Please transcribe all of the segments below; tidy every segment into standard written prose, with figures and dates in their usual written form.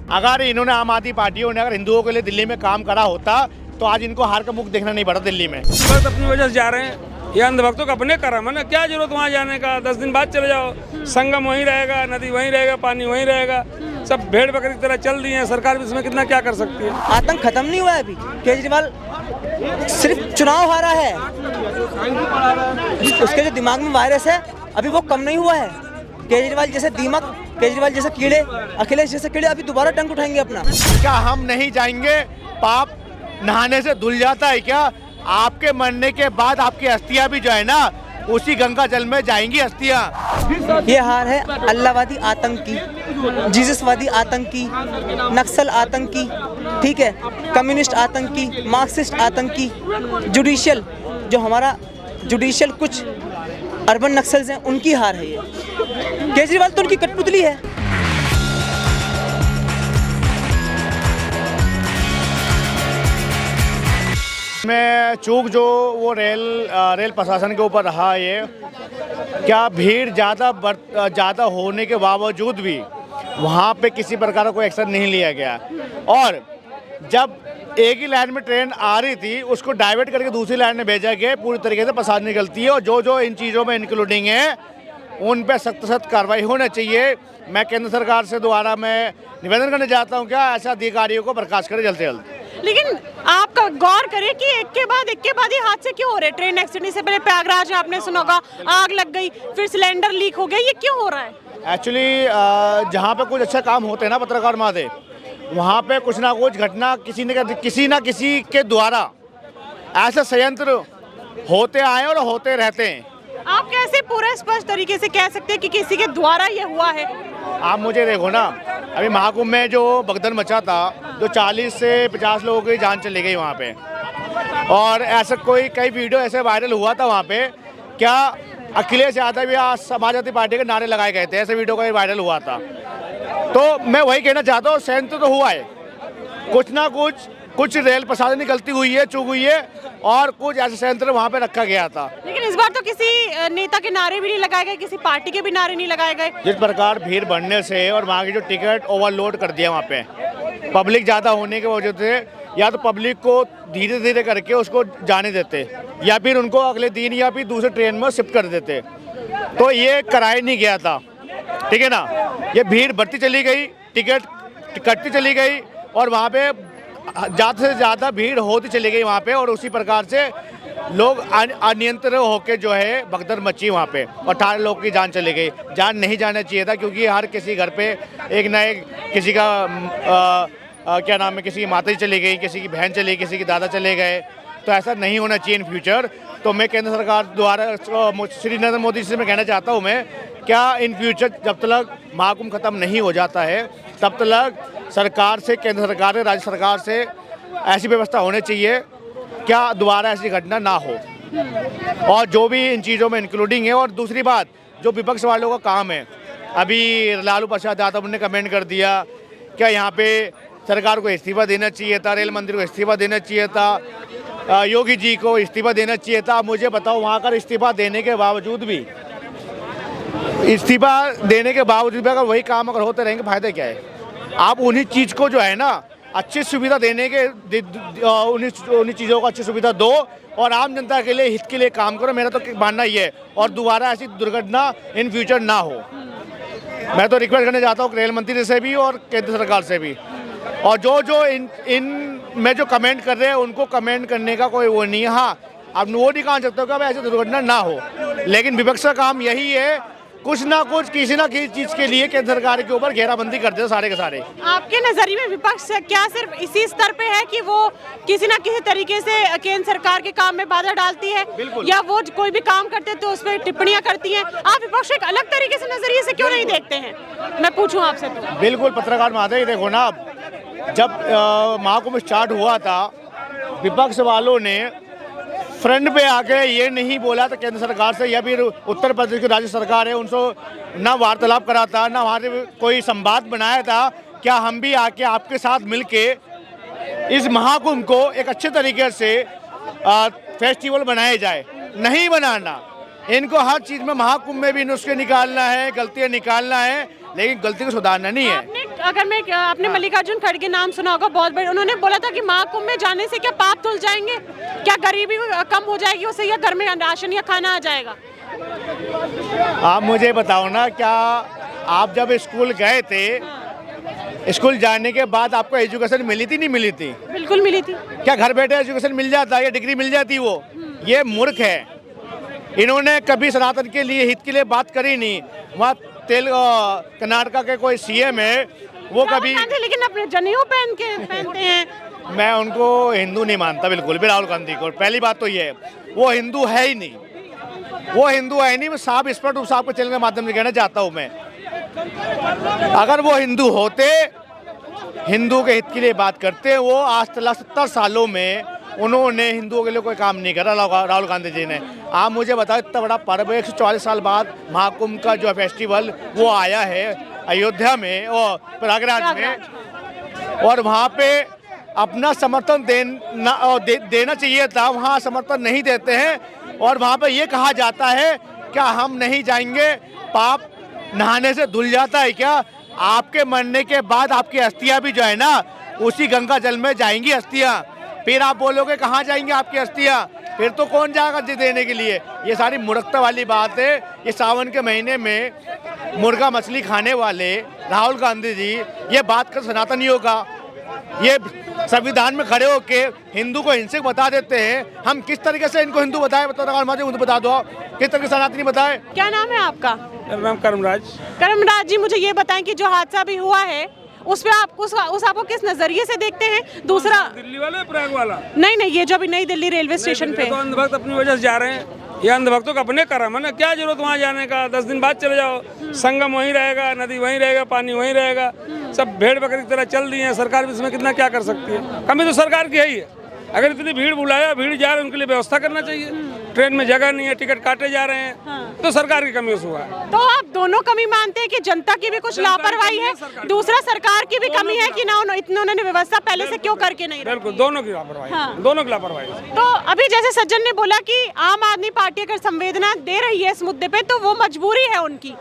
अगर इन्होंने आम आदमी पार्टियों ने अगर हिंदुओं के लिए दिल्ली में काम करा होता तो आज इनको हार का मुख देखना नहीं पड़ा दिल्ली में। बस अपनी वजह से जा रहे हैं, ये अंधभक्तों का अपने कर्म है ना, क्या जरूरत वहाँ जाने का, 10 दिन बाद चले जाओ, संगम वहीं रहेगा, नदी वहीं रहेगा, पानी वहीं रहेगा, सब भेड़ बकरी की तरह चल दी है, सरकार भी इसमें कितना क्या कर सकती है। आतंक खत्म नहीं हुआ है अभी, केजरीवाल सिर्फ चुनाव हारा है, उसके जो दिमाग में वायरस है अभी वो कम नहीं हुआ है। केजरीवाल जैसे दीमक, केजरीवाल जैसे कीड़े, अखिलेश जैसे कीड़े अभी दोबारा टंक उठाएंगे अपना। क्या हम नहीं जाएंगे? पाप नहाने से धुल जाता है क्या? आपके मरने के बाद आपकी अस्थियां भी जो है ना उसी गंगा जल में जाएंगी अस्थियां। ये हार है अल्लाहवादी आतंकी, जीससवादी आतंकी, नक्सल आतंकी, ठीक है, कम्युनिस्ट आतंकी, मार्क्सिस्ट आतंकी, जुडिशियल जो हमारा जुडिशियल कुछ अर्बन नक्सल्स हैं उनकी हार है ये। केजरीवाल तो उनकी कठपुतली है। में चूक जो वो रेल प्रशासन के ऊपर रहा, ये क्या भीड़ ज़्यादा होने के बावजूद भी वहाँ पे किसी प्रकार का कोई एक्शन नहीं लिया गया। और जब एक ही लाइन में ट्रेन आ रही थी उसको डाइवर्ट करके दूसरी लाइन में भेजा गया, पूरी तरीके से प्रसाद निकलती है। और जो जो इन चीज़ों में इंक्लूडिंग है उन पे सख्त कार्रवाई होना चाहिए। मैं केंद्र सरकार से दोबारा मैं निवेदन करने चाहता हूँ, क्या ऐसे अधिकारियों को बर्खास्त करें जल्द से जल्द। लेकिन आप गौर करें कि एक के बाद ये हादसे क्यों हो रहे हैं। ट्रेन एक्सीडेंट से पहले प्रयागराज में आपने सुना होगा आग लग गई, फिर सिलेंडर लीक हो गया, ये क्यों हो रहा है? एक्चुअली जहाँ पे कुछ अच्छा काम होते हैं ना पत्रकार महोदय, वहाँ पे कुछ ना कुछ घटना किसी न किसी के द्वारा ऐसे संयंत्र होते आए और होते रहते हैं। आप कैसे पूरा स्पष्ट तरीके से कह सकते हैं कि किसी के द्वारा ये हुआ है? आप मुझे देखो ना, अभी महाकुंभ में जो भगदड़ मचा था, जो 40 से 50 लोगों की जान चली गई वहाँ पे, और ऐसा कई वीडियो ऐसे वायरल हुआ था वहाँ पे। क्या अखिलेश यादव या समाजवादी पार्टी के नारे लगाए गए थे, ऐसे वीडियो का वायरल हुआ था। तो मैं वही कहना चाहता हूँ, संयंत्र तो हुआ है, कुछ ना कुछ रेल प्रशासन की गलती हुई है, चूक हुई है, और कुछ ऐसे संयंत्र वहाँ पे रखा गया था। लेकिन इस बार तो किसी नेता के नारे भी नहीं लगाए गए, किसी पार्टी के भी नारे नहीं लगाए गए। जिस प्रकार भीड़ बढ़ने से और वहाँ की जो टिकट ओवरलोड कर दिया, वहाँ पे पब्लिक ज़्यादा होने की वजह से या तो पब्लिक को धीरे धीरे करके उसको जाने देते, या फिर उनको अगले दिन या फिर दूसरे ट्रेन में शिफ्ट कर देते, तो ये कराया नहीं गया था, ठीक है ना। ये भीड़ बढ़ती चली गई, टिकट कटती चली गई, और वहाँ पे ज़्यादा से ज़्यादा भीड़ होती चली गई वहाँ पे, और उसी प्रकार से लोग अनियंत्रित होकर जो है भगदड़ मची वहाँ पे, और 18 लोग की जान चली गई। जान नहीं जाना चाहिए था, क्योंकि हर किसी घर पे एक ना एक किसी का क्या नाम है, किसी की माता चली गई, किसी की बहन चली गई, किसी के दादा चले गए। तो ऐसा नहीं होना चाहिए इन फ्यूचर। तो मैं केंद्र सरकार द्वारा श्री नरेंद्र मोदी जी से मैं कहना चाहता हूँ, मैं क्या इन फ्यूचर जब तक महाकुंभ खत्म नहीं हो जाता है तब तक सरकार से, केंद्र सरकार से, राज्य सरकार से ऐसी व्यवस्था होनी चाहिए क्या दोबारा ऐसी घटना ना हो, और जो भी इन चीज़ों में इंक्लूडिंग है। और दूसरी बात, जो विपक्ष वालों का काम है, अभी लालू प्रसाद यादव ने कमेंट कर दिया, क्या यहाँ पे सरकार को इस्तीफा देना चाहिए था, रेल मंत्री को इस्तीफा देना चाहिए था, योगी जी को इस्तीफा देना चाहिए था। मुझे बताओ, वहाँ का इस्तीफा देने के बावजूद भी अगर वही काम अगर होते रहेंगे, फायदा क्या है? आप उन्हीं चीज़ को जो है ना अच्छी सुविधा देने के, उन्हीं चीज़ों को अच्छी सुविधा दो और आम जनता के लिए, हित के लिए काम करो। मेरा तो मानना ये है, और दोबारा ऐसी दुर्घटना इन फ्यूचर ना हो। मैं तो रिक्वेस्ट करना चाहता हूँ रेल मंत्री से भी और केंद्र सरकार से भी, और जो इन में जो कमेंट कर रहे हैं उनको कमेंट करने का कोई वो नहीं है। हाँ, आप वो नहीं कह सकते हो कि ऐसी दुर्घटना ना हो, लेकिन विपक्ष का काम यही है, कुछ ना कुछ किसी ना किसी चीज के लिए केंद्र सरकार के ऊपर घेराबंदी करते हैं सारे के सारे। आपके नजरिए में विपक्ष क्या सिर्फ इसी स्तर पे है कि वो किसी ना किसी तरीके से केंद्र सरकार के काम में बाधा डालती है, या वो कोई भी काम करते हैं तो उस पर टिप्पणियां करती हैं? आप विपक्ष एक अलग तरीके से नजरिए से क्यों नहीं देखते हैं, मैं पूछूं आपसे तो? बिल्कुल पत्रकार महोदय, देखो ना, जब महाकुंभ स्टार्ट हुआ था, विपक्ष वालों ने फ्रंट पे आके ये नहीं बोला था केंद्र सरकार से या फिर उत्तर प्रदेश की राज्य सरकार है उनसे ना वार्तालाप करा था, ना वहाँ से कोई संवाद बनाया था, क्या हम भी आके आपके साथ मिलके इस महाकुंभ को एक अच्छे तरीके से फेस्टिवल बनाया जाए। नहीं बनाना, इनको हर चीज़ में महाकुंभ में भी नुस्खे निकालना है, गलतियाँ निकालना है, लेकिन गलती को सुधारना नहीं है। अगर मैं अपने मल्लिकार्जुन खड़गे नाम सुना होगा, बहुत बड़े, उन्होंने बोला था कि महाकुंभ में जाने से क्या पाप धुल जाएंगे, क्या गरीबी कम हो जाएगी उससे, या घर में राशन या खाना आ जाएगा? आप मुझे बताओ ना, क्या आप जब स्कूल गए थे, स्कूल जाने के बाद आपको एजुकेशन मिली थी नहीं मिली थी? बिल्कुल मिली थी। क्या घर बैठे एजुकेशन मिल जाता, या डिग्री मिल जाती? वो ये मूर्ख है। इन्होंने कभी सनातन के लिए, हित के लिए बात करी नहीं। वहाँ कर्नाटका के कोई सीएम है, वो कभी, लेकिन अपने जनेऊ पहनते हैं। मैं उनको हिंदू नहीं मानता बिल्कुल भी, राहुल गांधी को। पहली बात तो ये है, वो हिंदू है ही नहीं, वो हिंदू है नहीं। मैं साफ स्पष्ट साहब के चैनल के माध्यम से कहना चाहता हूँ मैं, अगर वो हिंदू होते, हिंदू के हित के लिए बात करते, वो आज तक 70 सालों में उन्होंने हिंदुओं के लिए कोई काम नहीं करा राहुल गांधी जी ने। आप मुझे बताओ, इतना बड़ा पर्व है, 144 साल बाद महाकुंभ का जो फेस्टिवल वो आया है अयोध्या में और प्रयागराज में, और वहाँ पे अपना समर्थन देना चाहिए था, वहाँ समर्थन नहीं देते हैं। और वहाँ पे ये कहा जाता है क्या हम नहीं जाएंगे, पाप नहाने से धुल जाता है क्या? आपके मरने के बाद आपकी अस्थियां भी जो है ना, उसी गंगा जल में जाएंगी अस्थियां। फिर आप बोलोगे कहाँ जाएंगी आपकी अस्थियां? फिर तो कौन जाएगा जी देने के लिए? ये सारी मूर्खता वाली बात है। ये सावन के महीने में मुर्गा मछली खाने वाले राहुल गांधी जी ये बात कर सनातनियों का, ये संविधान में खड़े होके हिंदू को हिंसक बता देते हैं। हम किस तरीके से इनको हिंदू बताए? मुझे बता दो, किस तरीके से सनातनी बताए? क्या नाम है आपका? मेरा नाम करमराज। करमराज जी, मुझे ये बताएं कि जो हादसा भी हुआ है उस पे आप उस आपको किस नजरिए से देखते हैं? दूसरा, दिल्ली वाला प्रयाग वाला? नहीं, ये जो अभी नई दिल्ली रेलवे स्टेशन पे तो अंधभक्त अपनी वजह से जा रहे हैं, ये अंधभक्तों का अपने कर्म है ना, क्या जरूरत वहाँ जाने का? 10 दिन बाद चले जाओ, संगम वहीं रहेगा, नदी वहीं रहेगा, पानी वहीं रहेगा, सब भेड़ बकरी की तरह चल दी है। सरकार भी इसमें कितना क्या कर सकती है? कमी तो सरकार की है ही है। अगर इतनी भीड़ बुलाया, भीड़ जा रहे हैं, उनके लिए व्यवस्था करना चाहिए। ट्रेन में जगह नहीं है, टिकट काटे जा रहे हैं, तो सरकार की कमी हुआ है। तो आप दोनों कमी मानते हैं कि जनता की भी कुछ लापरवाही है, दूसरा सरकार की भी कमी है कि ना उन्होंने व्यवस्था पहले से क्यों करके नहीं? बिल्कुल, दोनों की लापरवाही, दोनों की लापरवाही। तो अभी जैसे सज्जन ने बोला कि आम आदमी पार्टी अगर संवेदना दे रही है इस मुद्दे पे, तो वो मजबूरी है उनकी।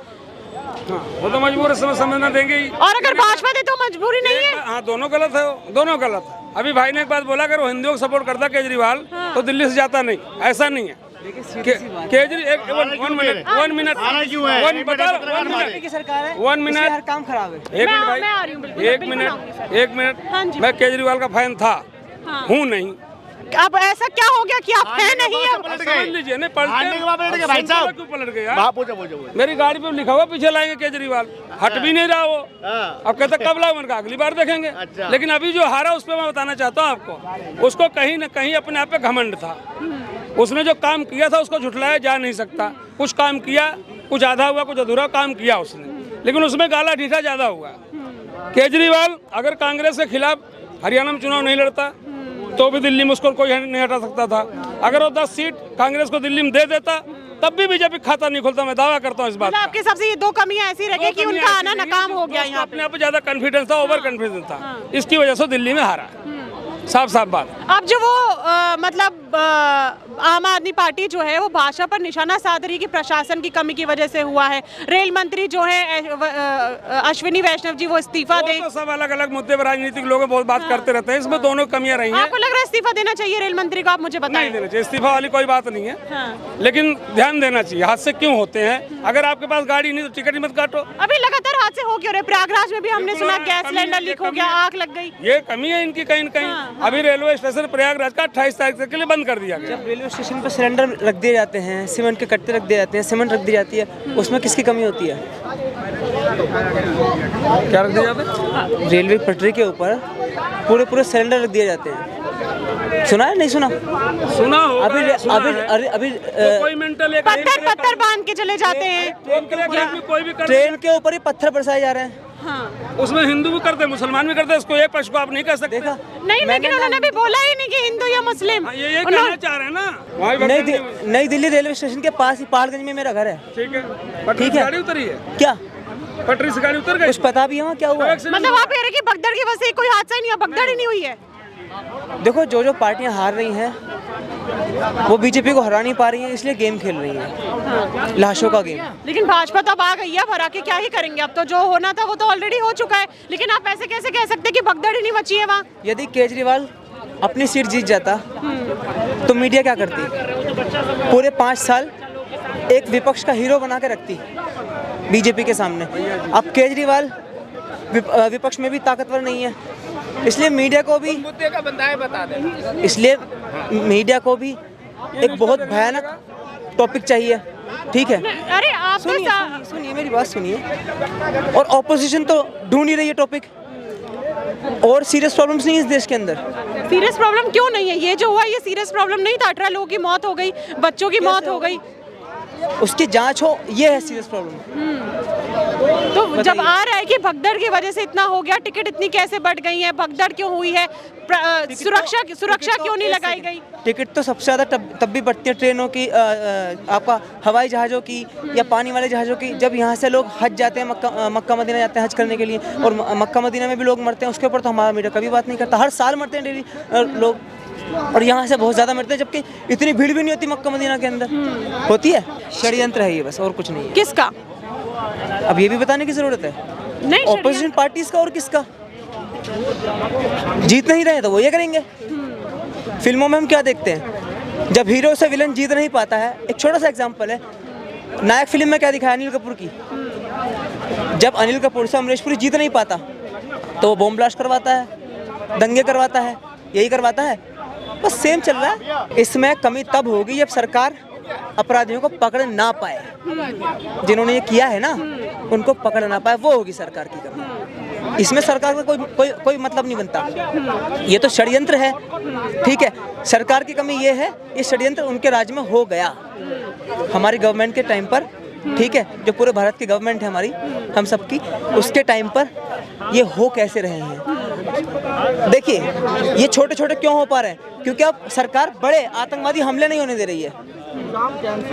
वो तो मजबूर है, समझना देंगे ही। और अगर भाजपा दे तो मजबूरी नहीं है? हाँ, दोनों गलत है, दोनों गलत है। अभी भाई ने एक बात बोला, अगर वो हिंदुओं को सपोर्ट करता केजरीवाल तो दिल्ली से जाता नहीं, ऐसा नहीं है। केजरीवाल 1 मिनट काम खराब है। एक मिनट, मैं केजरीवाल का फैन था, हूँ नहीं। अब ऐसा क्या हो गया कि आप है नहीं? अब समझ लीजिए, नहीं पलटे भाई साहब, क्यों पलट गए यार? मेरी गाड़ी पे लिखा हुआ पीछे लाएंगे केजरीवाल, हट भी नहीं रहा वो। अब कहते कब लाओ, मैंने कहा अगली बार देखेंगे। लेकिन अभी जो हारा उस पर मैं बताना चाहता हूँ आपको, उसको कहीं न कहीं अपने आप पे घमंड था। उसने जो काम किया था उसको झुठलाया जा नहीं सकता। कुछ काम किया, कुछ आधा हुआ, कुछ अधूरा काम किया उसने, लेकिन उसमें गाला ढीठा ज्यादा हुआ। केजरीवाल अगर कांग्रेस के खिलाफ हरियाणा में चुनाव नहीं लड़ता तो भी दिल्ली में उसको कोई नहीं हटा सकता था। अगर वो 10 सीट कांग्रेस को दिल्ली में दे देता तब भी बीजेपी खाता नहीं खुलता। मैं दावा करता हूँ इस बात। आपके सबसे ये 2 कमियां ऐसी रह गई कि उनका आना नाकाम हो गया। यहाँ अपने आप पे ज्यादा कॉन्फिडेंस था, ओवर कॉन्फिडेंस था, इसकी वजह से दिल्ली में हारा। साफ बात। अब जो वो मतलब आम आदमी पार्टी जो है वो भाजपा पर निशाना साध रही कि प्रशासन की कमी की वजह से हुआ है। रेल मंत्री जो है अश्विनी वैष्णव जी वो इस्तीफा दें। तो सब अलग अलग मुद्दे पर राजनीतिक लोग बहुत बात करते रहते हैं, इसमें दोनों कमियां रही हैं। आपको लग रहा है इस्तीफा देना चाहिए रेल मंत्री को? आप मुझे बताएं। नहीं देना चाहिए, इस्तीफा वाली कोई बात नहीं है, लेकिन ध्यान देना चाहिए। हादसे क्यों होते हैं? अगर आपके पास गाड़ी नहीं तो टिकट ही मत काटो। अभी लगातार हादसे हो क्यों रहे? प्रयागराज में भी हमने सुना गैस सिलेंडर लीक हो गया, आग लग गई। ये कमी है इनकी कहीं न कहीं। अभी रेलवे स्टेशन प्रयागराज का 28 तारीख तक के लिए बंद कर दिया गया। जब रेलवे स्टेशन पर सिलेंडर रख दिए जाते हैं, सीमेंट के कट्टे रख दिए जाते हैं, सीमेंट रख दी जाती है, उसमें किसकी कमी होती है? क्या रख दिया जाता है? रेलवे पटरी के ऊपर पूरे सिलेंडर रख दिए जाते हैं। सुना है? नहीं सुना? सुना हो। अभी कोई मेंटल पत्थर बांध के चले जाते हैं। ट्रेन के ऊपर ही पत्थर बरसाए जा रहे हैं। हाँ। उसमें हिंदू भी करते हैं, मुसलमान भी करते हैं, इसको एक पक्ष को आप नहीं कह सकते। देखा? नहीं, लेकिन उन्होंने भी बोला ही नहीं कि हिंदू या मुस्लिम। ये कहना चाह रहे हैं ना। नई दिल्ली रेलवे स्टेशन के पास ही पहाड़गंज में मेरा घर है। ठीक है, पटरी से गाड़ी उतरी है क्या? पटरी से गाड़ी उतर गई? कुछ पता भी है वहाँ क्या हुआ? मतलब आप कह रहे कि भगदड़ की वजह से कोई हादसा ही नहीं है? भगदड़ ही नहीं हुई है? देखो, जो पार्टियां हार रही हैं वो बीजेपी को हरा नहीं पा रही है, इसलिए गेम खेल रही है, लाशों का गेम। लेकिन भाजपा तो अब आ गई है, अब हरा के क्या ही करेंगे, अब तो जो होना था वो तो ऑलरेडी हो चुका है। लेकिन आप ऐसे कैसे कह सकते हैं कि भगदड़ ही नहीं मची है वहाँ? यदि केजरीवाल अपनी सीट जीत जाता तो मीडिया क्या करती? पूरे 5 साल एक विपक्ष का हीरो बना के रखती बीजेपी के सामने। अब केजरीवाल विपक्ष में भी ताकतवर नहीं है, इसलिए मीडिया को भी मुद्दे का बंदा है बता दें, इसलिए मीडिया को भी एक बहुत भयानक टॉपिक चाहिए, ठीक है? अरे आप सुनिए मेरी बात सुनिए। और ऑपोजिशन तो ढूंढ ही रही है टॉपिक, और सीरियस प्रॉब्लम्स नहीं है इस देश के अंदर। सीरियस प्रॉब्लम क्यों नहीं है? ये जो हुआ ये सीरियस प्रॉब्लम नहीं था? 18 लोगों की मौत हो गई, बच्चों की मौत हो गई, उसकी जांच हो, ये है सीरियस प्रॉब्लम। तो जब आ रहा है कि भगदड़ की वजह से इतना हो गया, टिकट इतनी कैसे बढ़ गई है, भगदड़ क्यों हुई है, सुरक्षा क्यों नहीं लगाई गई? टिकट तो सबसे ज़्यादा तब भी बढ़ती है ट्रेनों की, आपका हवाई जहाज़ों की या पानी वाले जहाज़ों की। जब यहाँ से लोग हज जाते हैं, मक्का मदीना जाते हैं हज करने के लिए, और मक्का मदीना में भी लोग मरते हैं, उसके ऊपर तो हमारा मीडिया कभी बात नहीं करता। हर साल मरते हैं डेली लोग, और यहाँ से बहुत ज़्यादा मरते हैं, जबकि इतनी भीड़ भी नहीं होती मक्का मदीना के अंदर। होती है, षड्यंत्र है ये, बस और कुछ नहीं है। किसका? अब ये भी बताने की ज़रूरत है? नहीं, ऑपोजिशन पार्टीज का और किसका? जीत नहीं रहे तो वो ये करेंगे। फिल्मों में हम क्या देखते हैं, जब हीरो से विलन जीत नहीं पाता है, एक छोटा सा एग्जांपल है, नायक फिल्म में क्या दिखाया अनिल कपूर की, जब अनिल कपूर से अमरीश पुरी जीत नहीं पाता तो वो बॉम्ब ब्लास्ट करवाता है, दंगे करवाता है, यही करवाता है, बस सेम चल रहा है। इसमें कमी तब होगी जब सरकार अपराधियों को पकड़ ना पाए, जिन्होंने ये किया है ना उनको पकड़ ना पाए, वो होगी सरकार की कमी। इसमें सरकार का कोई मतलब नहीं बनता, ये तो षड्यंत्र है, ठीक है? सरकार की कमी ये है, ये षड्यंत्र उनके राज्य में हो गया, हमारी गवर्नमेंट के टाइम पर, ठीक है? जो पूरे भारत की गवर्नमेंट है हमारी, हम सबकी, उसके टाइम पर ये हो कैसे रहे हैं? देखिए ये छोटे छोटे क्यों हो पा रहे हैं? क्योंकि अब सरकार बड़े आतंकवादी हमले नहीं होने दे रही है।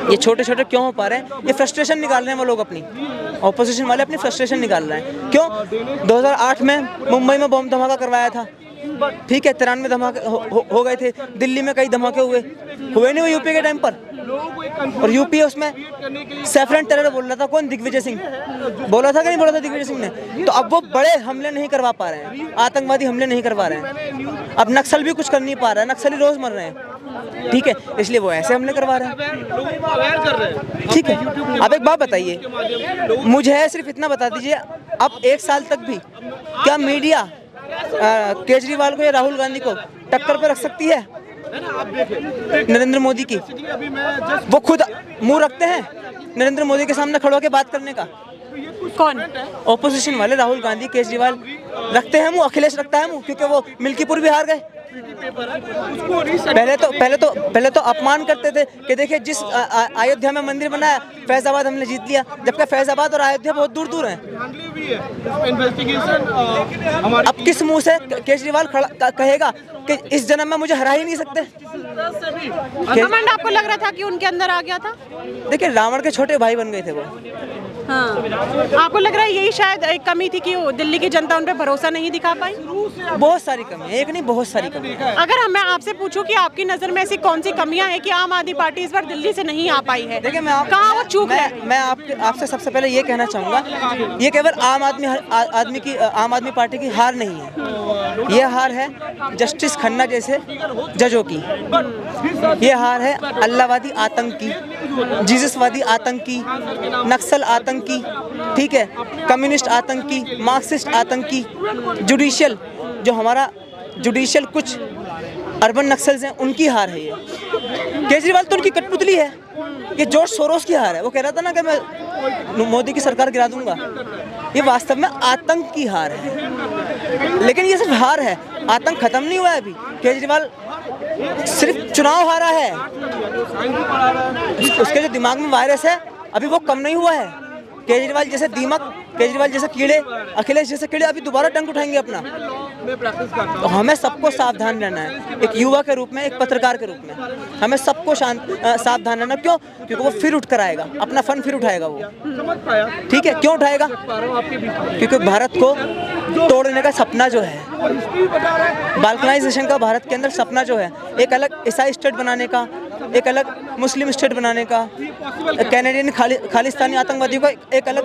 ये छोटे छोटे क्यों हो पा रहे हैं? ये फ्रस्ट्रेशन निकाल रहे हैं वो लोग, अपनी ऑपोजिशन वाले अपनी फ्रस्ट्रेशन निकाल रहे हैं। क्यों? 2008 में मुंबई में बम धमाका करवाया था, ठीक है? 93 धमाके हो गए थे, दिल्ली में कई धमाके हुए नहीं वो यूपी के टाइम पर, और यूपी उसमें सैफरन टेरर बोल रहा था, कौन? दिग्विजय सिंह बोला था कि नहीं बोला था दिग्विजय सिंह ने? तो अब वो बड़े हमले नहीं करवा पा रहे हैं, आतंकवादी हमले नहीं करवा रहे हैं, अब नक्सल भी कुछ कर नहीं पा रहा है, नक्सली रोज मर रहे हैं, ठीक है? इसलिए वो ऐसे हमले करवा रहे हैं, ठीक है? अब एक बात बताइए, मुझे सिर्फ इतना बता दीजिए, अब 1 साल तक भी क्या मीडिया केजरीवाल को या राहुल गांधी को टक्कर पे रख सकती है नरेंद्र मोदी की? वो खुद मुंह रखते हैं नरेंद्र मोदी के सामने खड़ो के बात करने का। कौन? ऑपोजिशन वाले राहुल गांधी, केजरीवाल रखते हैं मुंह, अखिलेश रखता है मुंह, क्योंकि वो मिल्कीपुर भी हार गए। पहले तो अपमान करते थे कि देखिए जिस अयोध्या में मंदिर बनाया फैजाबाद हमने जीत लिया, जबकि फैजाबाद और अयोध्या बहुत दूर दूर हैं। अब किस मुंह से केजरीवाल कहेगा कि इस जन्म में मुझे हरा ही नहीं सकते? घमंड आपको लग रहा था कि उनके अंदर आ गया था? देखिए रावण के छोटे भाई बन गए थे वो। हाँ। आपको लग रहा है यही शायद एक कमी थी कि दिल्ली की जनता उन पे भरोसा नहीं दिखा पाई? बहुत सारी कमी है, एक नहीं बहुत सारी कमी है। अगर मैं आपसे पूछूं कि आपकी नजर में ऐसी कौन सी कमियां हैं कि आम आदमी पार्टी इस बार दिल्ली से नहीं आ पाई है? देखिए कहाँ वो चूक है? मैं आपसे सबसे पहले ये कहना चाहूँगा, ये केवल आम आदमी पार्टी की हार नहीं है, ये हार है जस्टिस खन्ना जैसे जजों की, ये हार है अल्लाहवादी आतंकी, जीससवादी आतंकी, नक्सल आतंकी, ठीक है? कम्युनिस्ट आतंकी, मार्क्सिस्ट आतंकी, जुडिशियल जो हमारा जुडिशियल कुछ अर्बन नक्सल्स हैं उनकी हार है ये। केजरीवाल तो उनकी कठपुतली है, ये जॉर्ज सोरोस की हार है। वो कह रहा था ना कि मैं मोदी की सरकार गिरा दूंगा, ये वास्तव में आतंक की हार है। लेकिन ये सिर्फ हार है, आतंक खत्म नहीं हुआ है अभी। केजरीवाल सिर्फ चुनाव हारा है, उसके जो दिमाग में वायरस है अभी वो कम नहीं हुआ है। केजरीवाल जैसे दीमक केजरीवाल जैसे कीड़े, अखिलेश जैसे कीड़े अभी दोबारा डंक उठाएंगे अपना। तो हमें सबको सावधान रहना है, एक युवा के रूप में, एक पत्रकार के रूप में हमें सबको सावधान रहना। क्यों? क्योंकि वो फिर उठ कर आएगा, अपना फन फिर उठाएगा वो। ठीक है, क्यों उठाएगा? क्योंकि भारत को तोड़ने का सपना जो है, बाल्कनाइजेशन का भारत के अंदर सपना जो है, एक अलग ईसाई स्टेट बनाने का, एक अलग मुस्लिम स्टेट बनाने का, कैनेडियन खालिस्तानी आतंकवादियों का एक अलग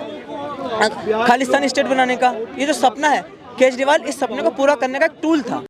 खालिस्तानी स्टेट बनाने का, ये जो सपना है, केजरीवाल इस सपने को पूरा करने का एक टूल था।